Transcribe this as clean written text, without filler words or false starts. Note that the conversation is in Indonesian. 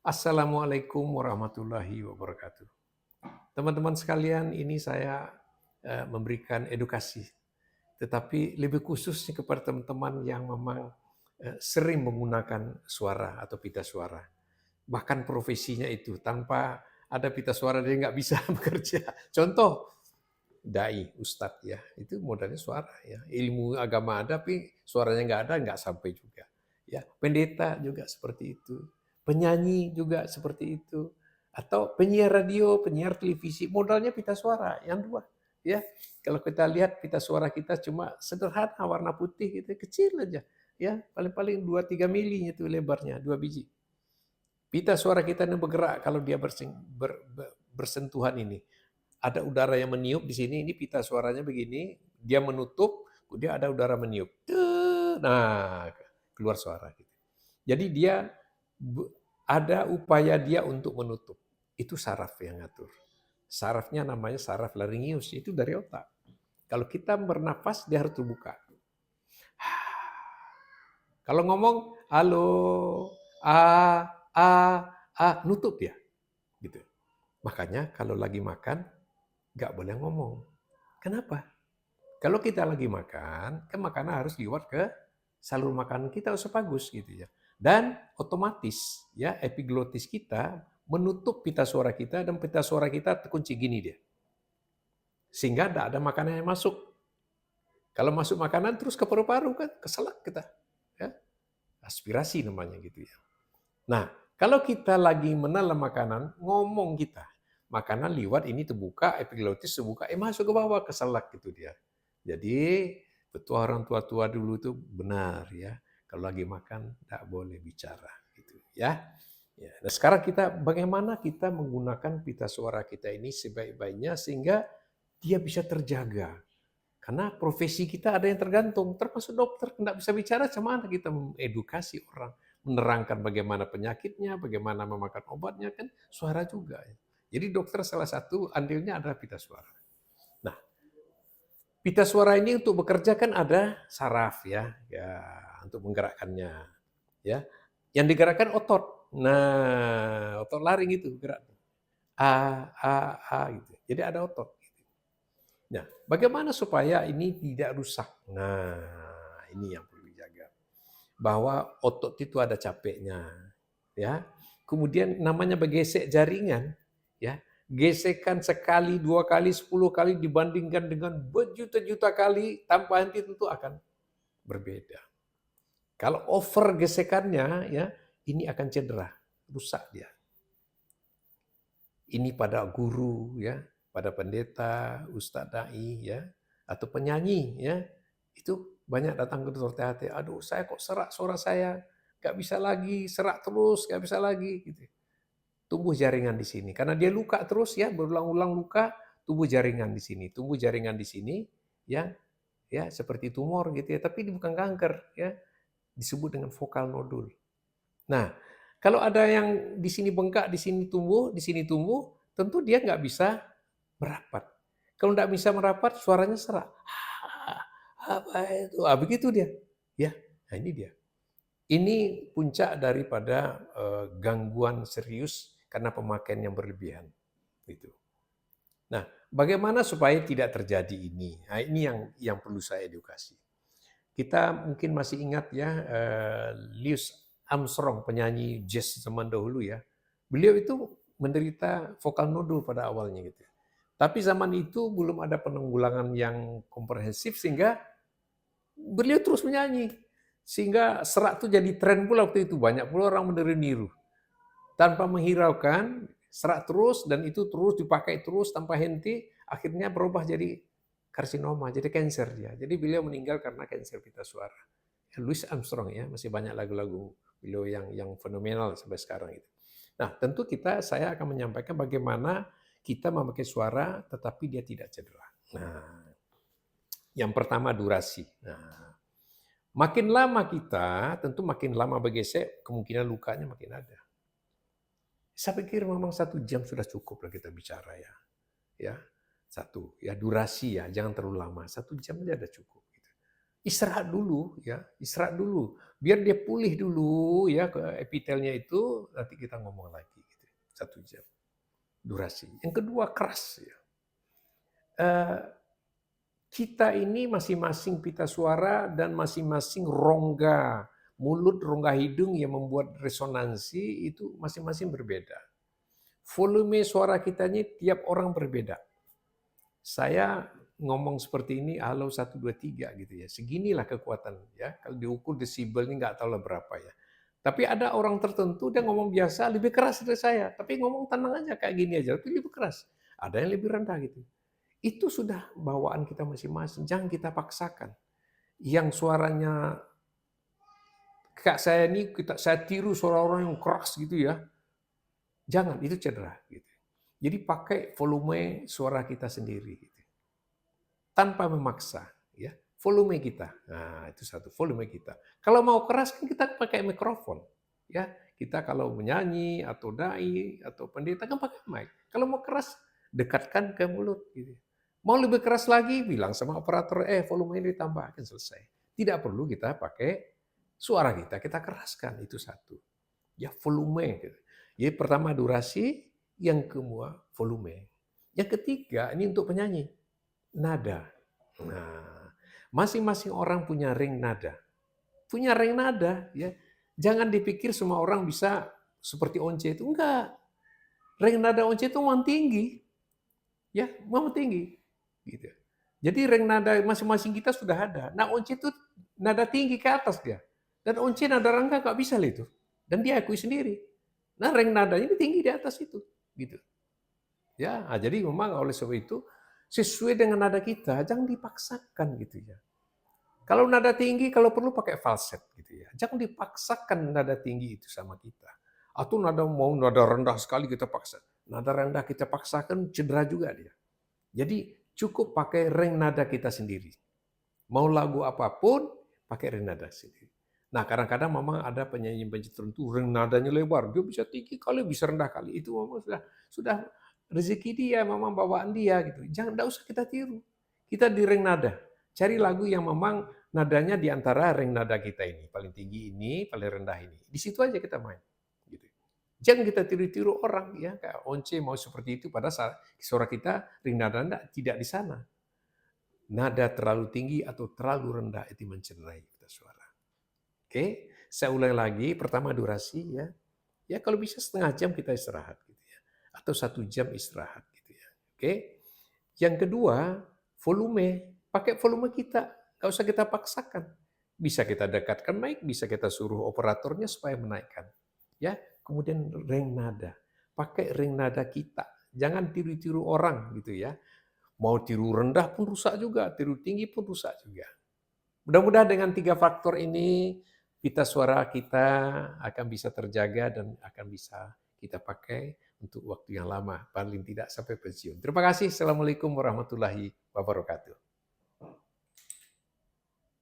Assalamualaikum warahmatullahi wabarakatuh. Teman-teman sekalian, ini saya memberikan edukasi, tetapi lebih khususnya kepada teman-teman yang memang sering menggunakan suara atau pita suara. Bahkan profesinya itu tanpa ada pita suara dia nggak bisa bekerja. Contoh dai, ustadz ya, itu modalnya suara ya. Ilmu agama ada, tapi suaranya nggak ada, nggak sampai juga. Ya, pendeta juga seperti itu, penyanyi juga seperti itu, atau penyiar radio, penyiar televisi, modalnya pita suara yang dua. Ya, kalau kita lihat pita suara kita cuma sederhana warna putih gitu, kecil aja. Ya, paling-paling 2-3 mili itu lebarnya, 2 biji. Pita suara kita ini bergerak kalau dia bersentuhan ini ada udara yang meniup di sini, ini pita suaranya begini, dia menutup, dia ada udara meniup. Nah, keluar suara. Jadi dia ada upaya dia untuk menutup. Itu saraf yang ngatur. Sarafnya namanya saraf laryngeus, itu dari otak. Kalau kita bernafas, dia harus terbuka. Kalau ngomong, halo, nutup dia. Gitu. Makanya kalau lagi makan, nggak boleh ngomong. Kenapa? Kalau kita lagi makan, kan makanan harus lewat ke saluran makanan kita esophagus gitu ya. Dan otomatis ya epiglotis kita menutup pita suara kita dan pita suara kita terkunci gini dia. Sehingga tidak ada makanan yang masuk. Kalau masuk makanan terus ke paru-paru kan keselak kita. Ya. Aspirasi namanya gitu ya. Nah, kalau kita lagi menelan makanan, ngomong kita. Makanan liwat ini terbuka, epiglotis terbuka, masuk ke bawah, keselak gitu dia. Jadi, betul orang tua-tua dulu itu benar ya. Kalau lagi makan, tidak boleh bicara. Gitu ya. Ya. Nah, sekarang kita, bagaimana kita menggunakan pita suara kita ini sebaik-baiknya sehingga dia bisa terjaga. Karena profesi kita ada yang tergantung, termasuk dokter, tidak bisa bicara, sama mana kita mengedukasi orang, menerangkan bagaimana penyakitnya, bagaimana memakan obatnya, kan suara juga. Jadi dokter salah satu andilnya adalah pita suara. Nah, pita suara ini untuk bekerja kan ada saraf ya untuk menggerakkannya, ya. Yang digerakkan otot. Nah, otot laring itu gerak. Gitu. Jadi ada otot. Nah, bagaimana supaya ini tidak rusak? Nah, ini yang perlu dijaga. Bahwa otot itu ada capeknya, ya. Kemudian namanya bergesek jaringan, ya. Gesekan sekali, 2 kali, 10 kali dibandingkan dengan berjuta-juta kali tanpa henti tentu akan berbeda. Kalau over gesekannya, ya, ini akan cedera, rusak dia. Ini pada guru ya, pada pendeta, ustadz dai ya, atau penyanyi ya. Itu banyak datang ke dokter THT, aduh saya kok serak suara saya, nggak bisa lagi, serak terus, nggak bisa lagi gitu. Tumbuh jaringan di sini. Karena dia luka terus ya, berulang-ulang luka, tumbuh jaringan di sini, tumbuh jaringan di sini ya seperti tumor gitu ya, tapi ini bukan kanker ya, disebut dengan vokal nodul. Nah, kalau ada yang di sini bengkak, di sini tumbuh, tentu dia nggak bisa merapat. Kalau nggak bisa merapat, suaranya serak. Apa itu? Begitu dia. Ya, nah ini dia. Ini puncak daripada gangguan serius karena pemakaian yang berlebihan. Gitu. Nah, bagaimana supaya tidak terjadi ini? Nah, ini yang perlu saya edukasi. Kita mungkin masih ingat ya, Louis Armstrong, penyanyi jazz zaman dahulu ya. Beliau itu menderita vokal nodul pada awalnya gitu. Tapi zaman itu belum ada penanggulangan yang komprehensif sehingga beliau terus menyanyi. Sehingga serak itu jadi tren pula waktu itu. Banyak pula orang meniru-niru. Tanpa menghiraukan, serak terus dan itu terus dipakai terus tanpa henti, akhirnya berubah jadi karsinoma, jadi kanker dia. Jadi beliau meninggal karena kanker pita suara. Louis Armstrong ya, masih banyak lagu-lagu beliau yang fenomenal sampai sekarang itu. Nah, tentu saya akan menyampaikan bagaimana kita memakai suara tetapi dia tidak cedera. Nah, yang pertama durasi. Nah, makin lama kita, tentu makin lama bergesek, kemungkinan lukanya makin ada. Saya pikir memang 1 jam sudah cukup lah kita bicara ya. Ya, satu, ya durasi ya, jangan terlalu lama. 1 jam aja udah cukup. Gitu. Istirahat dulu ya, istirahat dulu. Biar dia pulih dulu ya ke epitelnya itu, nanti kita ngomong lagi gitu. 1 jam durasi. Yang kedua keras ya. Eee, kita ini masing-masing pita suara dan masing-masing rongga mulut, rongga hidung yang membuat resonansi itu masing-masing berbeda. Volume suara kita ini tiap orang berbeda. Saya ngomong seperti ini, halo 1, 2, 3 gitu ya. Seginilah kekuatan ya. Kalau diukur desibelnya nggak tahu lah berapa ya. Tapi ada orang tertentu dia ngomong biasa lebih keras dari saya, tapi ngomong tenang aja kayak gini aja, tapi lebih keras. Ada yang lebih rendah gitu. Itu sudah bawaan kita masing-masing, jangan kita paksakan. Yang suaranya kayak saya ini saya tiru suara orang yang keras gitu ya. Jangan, itu cedera gitu. Jadi pakai volume suara kita sendiri gitu. Tanpa memaksa ya, volume kita. Nah, itu satu, volume kita. Kalau mau keras kan kita pakai mikrofon ya. Kita kalau menyanyi atau dai atau pendeta kan pakai mic. Kalau mau keras dekatkan ke mulut gitu. Mau lebih keras lagi bilang sama operator, volume ini ditambahkan, selesai. Tidak perlu kita pakai suara kita keraskan, itu satu. Ya volume gitu. Jadi pertama durasi, yang kedua volume. Yang ketiga ini untuk penyanyi, nada. Nah, masing-masing orang punya ring nada. Punya ring nada ya. Jangan dipikir semua orang bisa seperti Once itu, enggak. Ring nada Once itu memang tinggi. Ya, memang tinggi gitu. Jadi ring nada masing-masing kita sudah ada. Nah, Once itu nada tinggi ke atas dia. Dan Once nada rangga nggak bisa lah itu. Dan dia akui sendiri. Nah, ring nadanya ini tinggi di atas itu, gitu. Ya, jadi memang oleh sebab itu sesuai dengan nada kita, jangan dipaksakan gitu ya. Kalau nada tinggi, kalau perlu pakai falset gitu ya. Jangan dipaksakan nada tinggi itu sama kita. Atau nada rendah sekali kita paksa. Nada rendah kita paksakan cedera juga dia. Jadi cukup pakai ring nada kita sendiri. Mau lagu apapun, pakai ring nada sendiri. Nah, kadang-kadang memang ada penyanyi-penyanyi tertentu ring nadanya lebar, dia bisa tinggi kali, bisa rendah kali. Itu memang sudah rezeki dia, memang bawaan dia gitu. Enggak usah kita tiru. Kita di ring nada. Cari lagu yang memang nadanya di antara ring nada kita ini, paling tinggi ini, paling rendah ini. Di situ aja kita main. Gitu. Jangan kita tiru-tiru orang ya, kayak Once mau seperti itu pada saat suara kita ring nada tidak di sana. Nada terlalu tinggi atau terlalu rendah itu mencederai kita suara. Oke, saya ulang lagi. Pertama durasi ya. Ya kalau bisa setengah jam kita istirahat gitu ya. Atau 1 jam istirahat gitu ya. Oke. Yang kedua, volume. Pakai volume kita. Nggak usah kita paksakan. Bisa kita dekatkan mic, bisa kita suruh operatornya supaya menaikkan. Ya, kemudian ring nada. Pakai ring nada kita. Jangan tiru-tiru orang gitu ya. Mau tiru rendah pun rusak juga, tiru tinggi pun rusak juga. Mudah-mudahan dengan 3 faktor ini, pita suara kita akan bisa terjaga dan akan bisa kita pakai untuk waktu yang lama, paling tidak sampai pensiun. Terima kasih. Assalamualaikum warahmatullahi wabarakatuh.